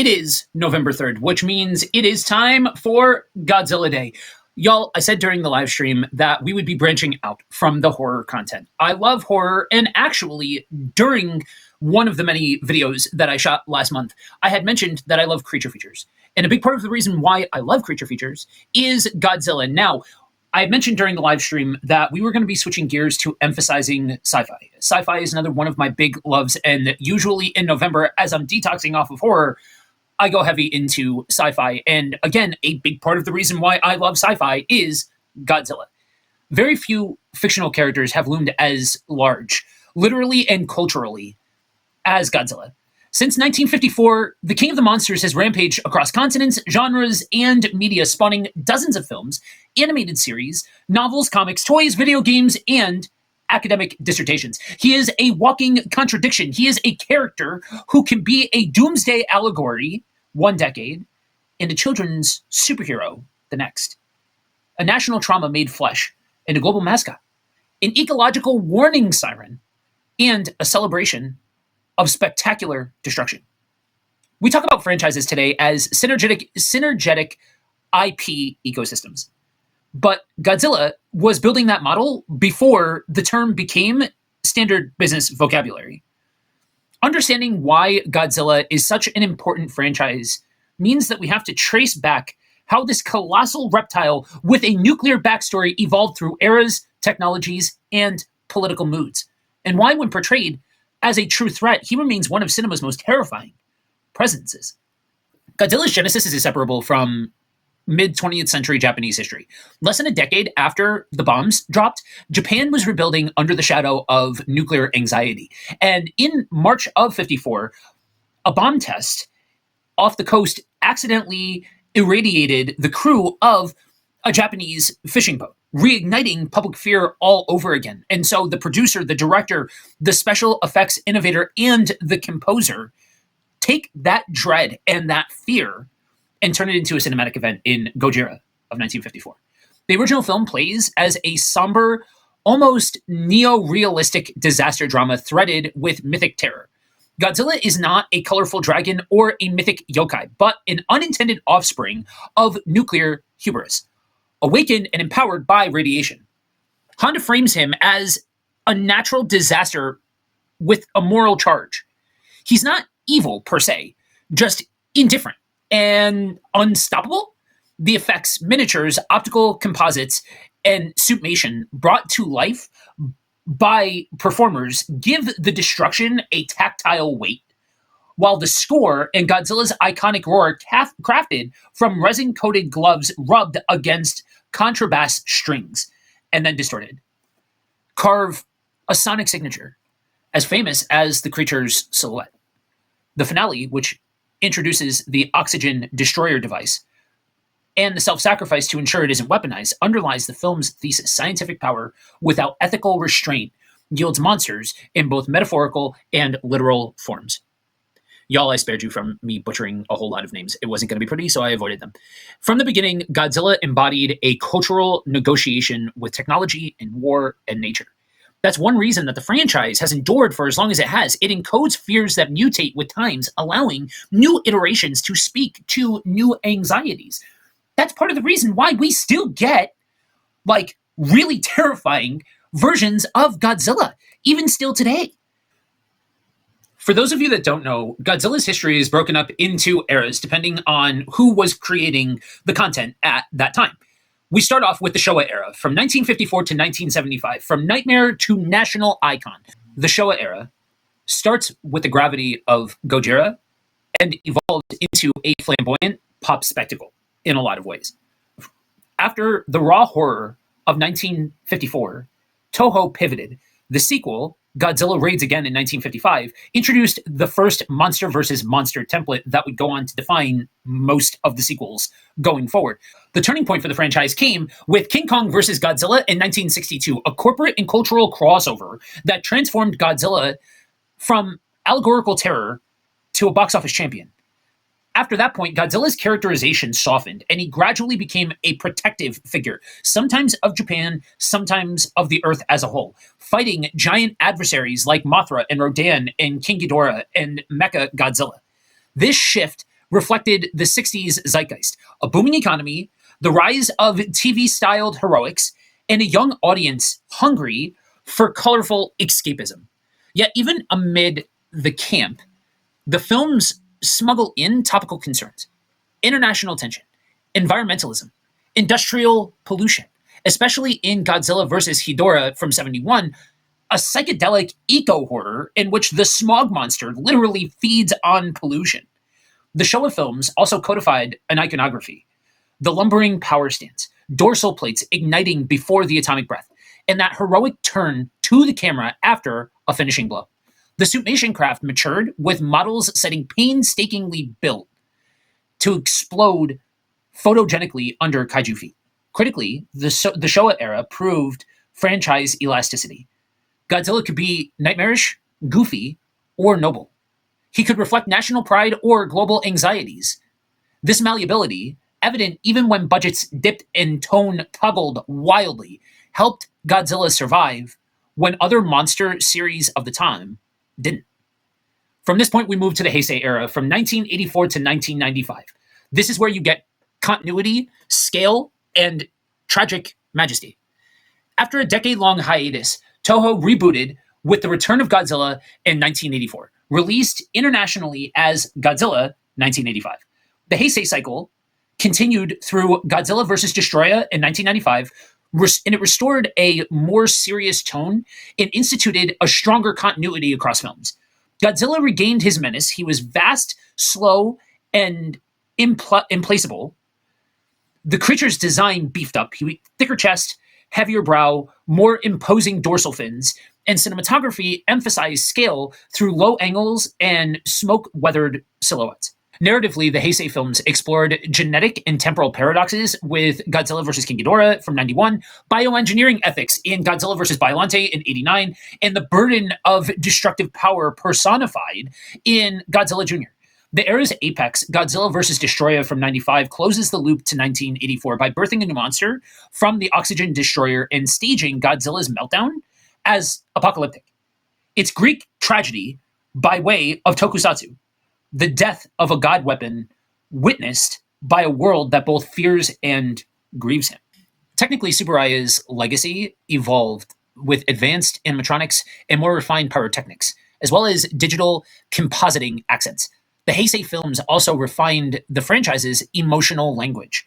It is November 3rd, which means it is time for Godzilla Day. Y'all, I said during the live stream that we would be branching out from the horror content. I love horror, and actually, during one of the many videos that I shot last month, I had mentioned that I love creature features. And a big part of the reason why I love creature features is Godzilla. Now, I mentioned during the live stream that we were going to be switching gears to emphasizing sci-fi. Sci-fi is another one of my big loves, and usually in November, as I'm detoxing off of horror, I go heavy into sci-fi. And again, a big part of the reason why I love sci-fi is Godzilla. Very few fictional characters have loomed as large, literally and culturally, as Godzilla. Since 1954, the King of the Monsters has rampaged across continents, genres, and media, spawning dozens of films, animated series, novels, comics, toys, video games, and academic dissertations. He is a walking contradiction. He is a character who can be a doomsday allegory one decade and a children's superhero the next. A national trauma made flesh and a global mascot. An ecological warning siren and a celebration of spectacular destruction. We talk about franchises today as synergetic IP ecosystems. But Godzilla was building that model before the term became standard business vocabulary. Understanding why Godzilla is such an important franchise means that we have to trace back how this colossal reptile with a nuclear backstory evolved through eras, technologies, and political moods, and why, when portrayed as a true threat, he remains one of cinema's most terrifying presences. Godzilla's genesis is inseparable from mid-20th century Japanese history. Less than a decade after the bombs dropped, Japan was rebuilding under the shadow of nuclear anxiety. And in March of 54, a bomb test off the coast accidentally irradiated the crew of a Japanese fishing boat, reigniting public fear all over again. And so the producer, the director, the special effects innovator, and the composer take that dread and that fear and turn it into a cinematic event in Gojira of 1954. The original film plays as a somber, almost neo-realistic disaster drama threaded with mythic terror. Godzilla is not a colorful dragon or a mythic yokai, but an unintended offspring of nuclear hubris, awakened and empowered by radiation. Honda frames him as a natural disaster with a moral charge. He's not evil per se, just indifferent and unstoppable. The effects, miniatures, optical composites, and Suitmation brought to life by performers give the destruction a tactile weight, while the score and Godzilla's iconic roar crafted from resin-coated gloves rubbed against contrabass strings and then distorted, carve a sonic signature as famous as the creature's silhouette. The finale, which introduces the oxygen destroyer device and the self-sacrifice to ensure it isn't weaponized, underlies the film's thesis: scientific power without ethical restraint yields monsters in both metaphorical and literal forms. Y'all, I spared you from me butchering a whole lot of names. It wasn't going to be pretty, so I avoided them. From the beginning, Godzilla embodied a cultural negotiation with technology and war and nature. That's one reason that the franchise has endured for as long as it has. It encodes fears that mutate with times, allowing new iterations to speak to new anxieties. That's part of the reason why we still get, really terrifying versions of Godzilla, even still today. For those of you that don't know, Godzilla's history is broken up into eras depending on who was creating the content at that time. We start off with the Showa era, from 1954 to 1975, from nightmare to national icon. The Showa era starts with the gravity of Gojira and evolves into a flamboyant pop spectacle in a lot of ways. After the raw horror of 1954, Toho pivoted. The sequel, Godzilla Raids Again in 1955, introduced the first monster versus monster template that would go on to define most of the sequels going forward. The turning point for the franchise came with King Kong vs. Godzilla in 1962, a corporate and cultural crossover that transformed Godzilla from allegorical terror to a box office champion. After that point, Godzilla's characterization softened, and he gradually became a protective figure, sometimes of Japan, sometimes of the Earth as a whole, fighting giant adversaries like Mothra and Rodan and King Ghidorah and Mecha Godzilla. This shift reflected the 60s zeitgeist, a booming economy, the rise of TV-styled heroics, and a young audience hungry for colorful escapism. Yet even amid the camp, the films smuggle in topical concerns, international tension, environmentalism, industrial pollution, especially in Godzilla vs. Ghidorah from 71, a psychedelic eco horror in which the smog monster literally feeds on pollution. The Showa films also codified an iconography, the lumbering power stance, dorsal plates igniting before the atomic breath, and that heroic turn to the camera after a finishing blow. The Suitmation craft matured with models setting painstakingly built to explode photogenically under kaiju feet. Critically, the Showa era proved franchise elasticity. Godzilla could be nightmarish, goofy, or noble. He could reflect national pride or global anxieties. This malleability, evident even when budgets dipped and tone toggled wildly, helped Godzilla survive when other monster series of the time didn't. From this point, we move to the Heisei era from 1984 to 1995. This is where you get continuity, scale, and tragic majesty. After a decade-long hiatus, Toho rebooted with the return of Godzilla in 1984, released internationally as Godzilla 1985. The Heisei cycle continued through Godzilla vs. Destroyer in 1995, and it restored a more serious tone and instituted a stronger continuity across films. Godzilla regained his menace. He was vast, slow, and implacable. The creature's design beefed up. He had thicker chest, heavier brow, more imposing dorsal fins, and cinematography emphasized scale through low angles and smoke-weathered silhouettes. Narratively, the Heisei films explored genetic and temporal paradoxes with Godzilla vs. King Ghidorah from 91, bioengineering ethics in Godzilla vs. Biollante in 89, and the burden of destructive power personified in Godzilla Jr. The era's apex, Godzilla vs. Destroyer from 95, closes the loop to 1984 by birthing a new monster from the Oxygen Destroyer and staging Godzilla's meltdown as apocalyptic. It's Greek tragedy by way of Tokusatsu, the death of a god weapon witnessed by a world that both fears and grieves him. Technically, Tsuburaya's legacy evolved with advanced animatronics and more refined pyrotechnics, as well as digital compositing accents. The Heisei films also refined the franchise's emotional language.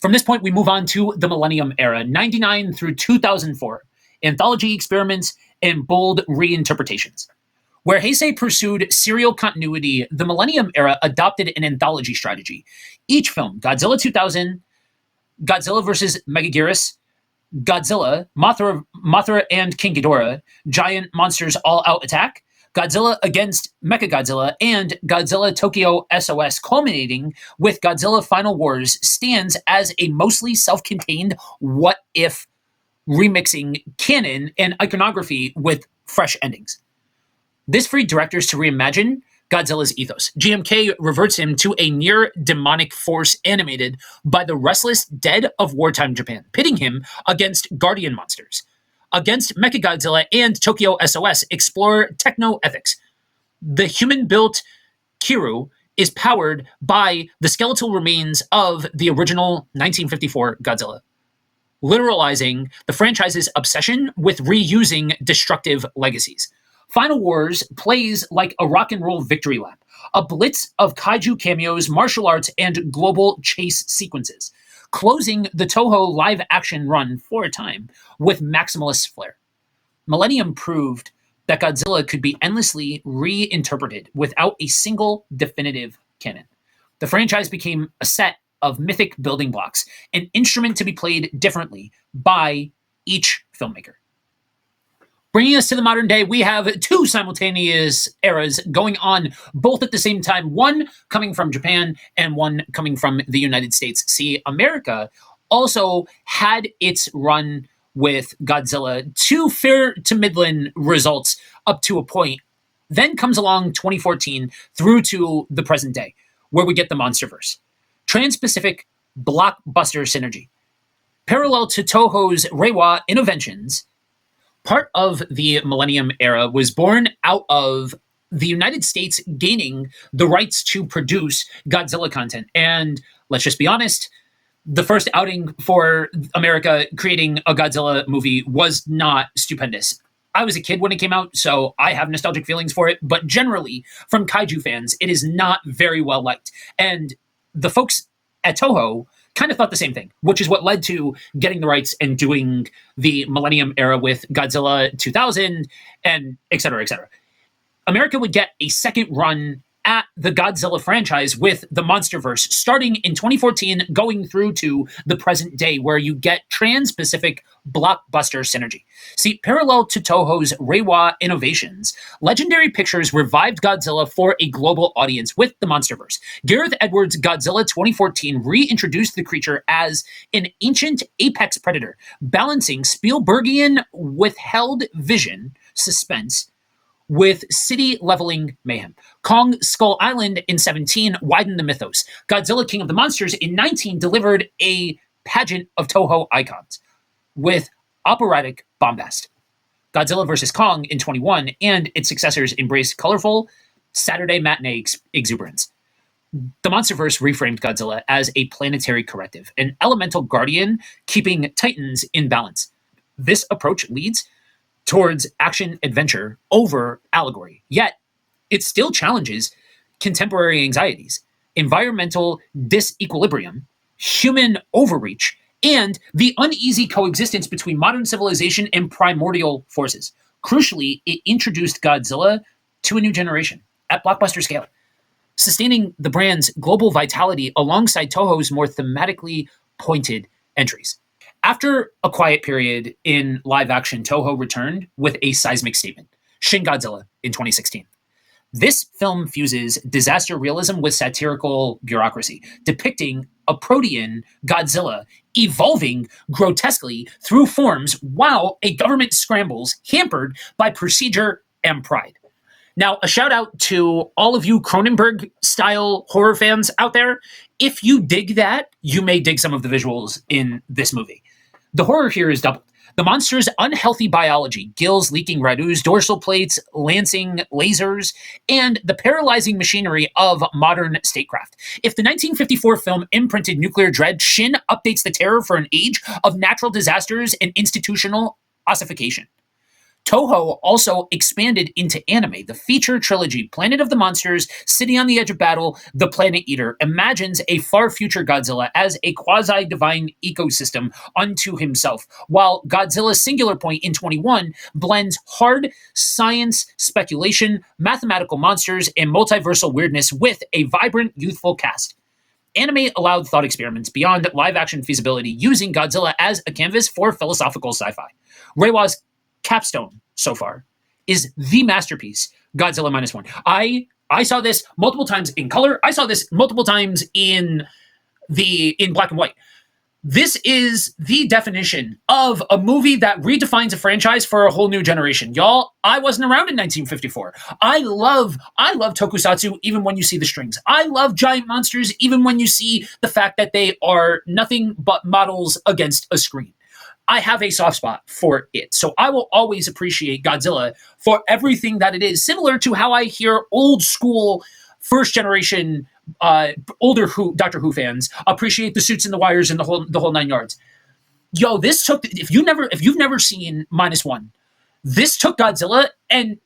From this point, we move on to the Millennium era, 99 through 2004, anthology experiments and bold reinterpretations. Where Heisei pursued serial continuity, the Millennium era adopted an anthology strategy. Each film, Godzilla 2000, Godzilla vs. Megaguirus, Godzilla, Mothra and King Ghidorah, Giant Monsters All-Out Attack, Godzilla against Mechagodzilla, and Godzilla Tokyo SOS, culminating with Godzilla Final Wars, stands as a mostly self-contained what-if remixing canon and iconography with fresh endings. This freed directors to reimagine Godzilla's ethos. GMK reverts him to a near-demonic force animated by the restless dead of wartime Japan, pitting him against guardian monsters. Against Mechagodzilla and Tokyo SOS, explore techno-ethics. The human-built Kiru is powered by the skeletal remains of the original 1954 Godzilla, literalizing the franchise's obsession with reusing destructive legacies. Final Wars plays like a rock and roll victory lap, a blitz of kaiju cameos, martial arts, and global chase sequences, closing the Toho live-action run for a time with maximalist flair. Millennium proved that Godzilla could be endlessly reinterpreted without a single definitive canon. The franchise became a set of mythic building blocks, an instrument to be played differently by each filmmaker. Bringing us to the modern day, we have two simultaneous eras going on both at the same time, one coming from Japan and one coming from the United States. See, America also had its run with Godzilla to fair to middling results up to a point. Then comes along 2014 through to the present day, where we get the MonsterVerse. Trans-Pacific blockbuster synergy. Parallel to Toho's Reiwa interventions, part of the Millennium era was born out of the United States gaining the rights to produce Godzilla content. And let's just be honest, the first outing for America creating a Godzilla movie was not stupendous. I was a kid when it came out, so I have nostalgic feelings for it, but generally, from kaiju fans, it is not very well liked. And the folks at Toho kind of thought the same thing, which is what led to getting the rights and doing the Millennium era with Godzilla 2000 and et cetera, et cetera. America would get a second run at the Godzilla franchise with the MonsterVerse, starting in 2014, going through to the present day, where you get trans-Pacific blockbuster synergy. See, parallel to Toho's Reiwa innovations, Legendary Pictures revived Godzilla for a global audience with the MonsterVerse. Gareth Edwards' Godzilla 2014 reintroduced the creature as an ancient apex predator, balancing Spielbergian withheld vision, suspense, with city-leveling mayhem. Kong Skull Island in 17 widened the mythos. Godzilla King of the Monsters in 19 delivered a pageant of Toho icons with operatic bombast. Godzilla vs. Kong in 21 and its successors embraced colorful Saturday matinee exuberance. The MonsterVerse reframed Godzilla as a planetary corrective, an elemental guardian keeping Titans in balance. This approach leads towards action-adventure over allegory. Yet, it still challenges contemporary anxieties, environmental disequilibrium, human overreach, and the uneasy coexistence between modern civilization and primordial forces. Crucially, it introduced Godzilla to a new generation at blockbuster scale, sustaining the brand's global vitality alongside Toho's more thematically pointed entries. After a quiet period in live action, Toho returned with a seismic statement, Shin Godzilla, in 2016. This film fuses disaster realism with satirical bureaucracy, depicting a protean Godzilla evolving grotesquely through forms while a government scrambles, hampered by procedure and pride. Now, a shout out to all of you Cronenberg-style horror fans out there. If you dig that, you may dig some of the visuals in this movie. The horror here is doubled. The monster's unhealthy biology, gills leaking red ooze, dorsal plates, lancing lasers, and the paralyzing machinery of modern statecraft. If the 1954 film imprinted nuclear dread, Shin updates the terror for an age of natural disasters and institutional ossification. Toho also expanded into anime. The feature trilogy, Planet of the Monsters, City on the Edge of Battle, The Planet Eater, imagines a far future Godzilla as a quasi-divine ecosystem unto himself, while Godzilla's Singular Point in 21 blends hard science speculation, mathematical monsters, and multiversal weirdness with a vibrant, youthful cast. Anime allowed thought experiments beyond live-action feasibility, using Godzilla as a canvas for philosophical sci-fi. Reiwa's capstone so far is the masterpiece, Godzilla Minus One. I saw this multiple times in color. I saw this multiple times in black and white. This is the definition of a movie that redefines a franchise for a whole new generation. Y'all, I wasn't around in 1954. I love Tokusatsu even when you see the strings. I love giant monsters even when you see the fact that they are nothing but models against a screen. I have a soft spot for it. So I will always appreciate Godzilla for everything that it is, similar to how I hear old school first generation older Doctor Who fans appreciate the suits and the wires and the whole nine yards. Yo, this took, if you've never seen Minus One, this took Godzilla and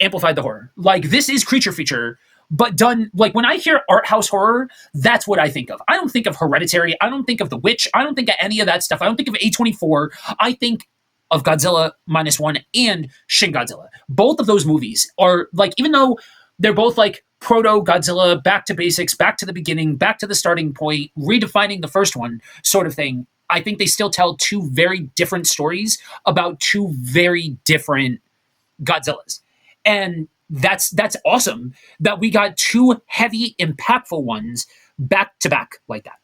amplified the horror. Like, this is creature feature, but done, like, when I hear art house horror, that's what I think of. I don't think of Hereditary. I don't think of The Witch. I don't think of any of that stuff. I don't think of A24. I think of Godzilla Minus One and Shin Godzilla. Both of those movies are, like, even though they're both, like, proto-Godzilla, back to basics, back to the beginning, back to the starting point, redefining the first one sort of thing, I think they still tell two very different stories about two very different Godzillas. And that's awesome that we got two heavy, impactful ones back to back like that.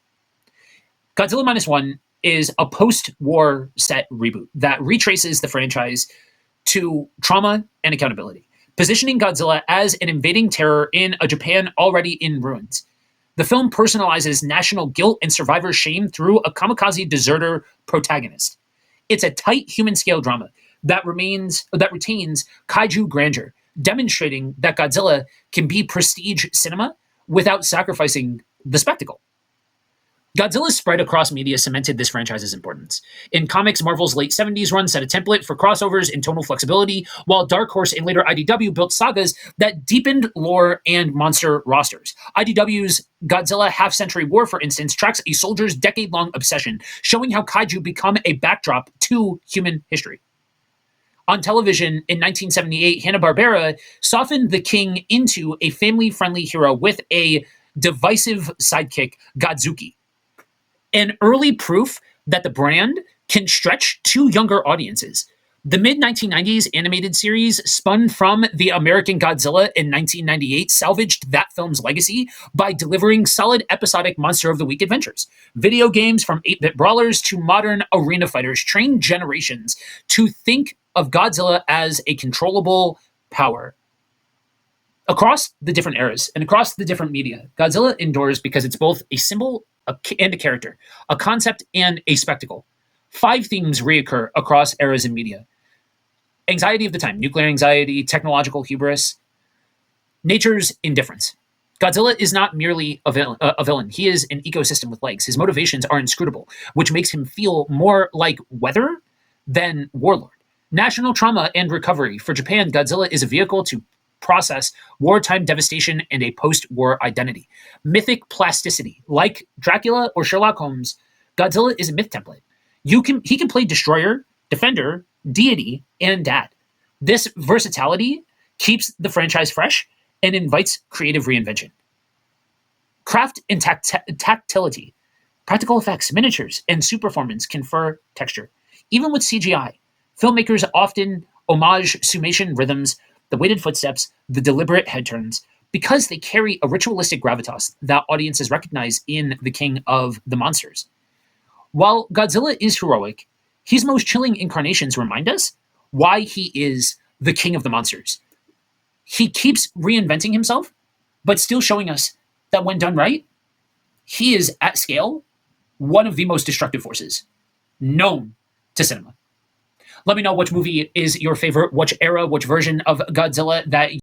Godzilla Minus One is a post-war set reboot that retraces the franchise to trauma and accountability, positioning Godzilla as an invading terror in a Japan already in ruins. The film personalizes national guilt and survivor shame through a kamikaze deserter protagonist. It's a tight human-scale drama that retains kaiju grandeur, demonstrating that Godzilla can be prestige cinema without sacrificing the spectacle. Godzilla's spread across media cemented this franchise's importance. In comics, Marvel's late 70s run set a template for crossovers and tonal flexibility, while Dark Horse and later IDW built sagas that deepened lore and monster rosters. IDW's Godzilla Half-Century War, for instance, tracks a soldier's decade-long obsession, showing how kaiju become a backdrop to human history. On television in 1978, Hanna-Barbera softened the king into a family-friendly hero with a divisive sidekick, Godzuki. An early proof that the brand can stretch to younger audiences. The mid-1990s animated series spun from the American Godzilla in 1998 salvaged that film's legacy by delivering solid episodic Monster of the Week adventures. Video games from 8-bit brawlers to modern arena fighters trained generations to think of Godzilla as a controllable power. Across the different eras and across the different media, Godzilla endures because it's both a symbol and a character, a concept and a spectacle. 5 themes reoccur across eras in media. Anxiety of the time, nuclear anxiety, technological hubris, nature's indifference. Godzilla is not merely a villain. He is an ecosystem with legs. His motivations are inscrutable, which makes him feel more like weather than warlord. National trauma and recovery. For Japan, Godzilla is a vehicle to process wartime devastation and a post-war identity. Mythic plasticity. Like Dracula or Sherlock Holmes, Godzilla is a myth template. He can play destroyer, defender, deity, and dad. This versatility keeps the franchise fresh and invites creative reinvention. Craft and tactility. Practical effects, miniatures, and suit performance confer texture. Even with CGI, filmmakers often homage Suitmation rhythms, the weighted footsteps, the deliberate head turns, because they carry a ritualistic gravitas that audiences recognize in the king of the monsters. While Godzilla is heroic, his most chilling incarnations remind us why he is the king of the monsters. He keeps reinventing himself, but still showing us that when done right, he is, at scale, one of the most destructive forces known to cinema. Let me know which movie is your favorite, which era, which version of Godzilla that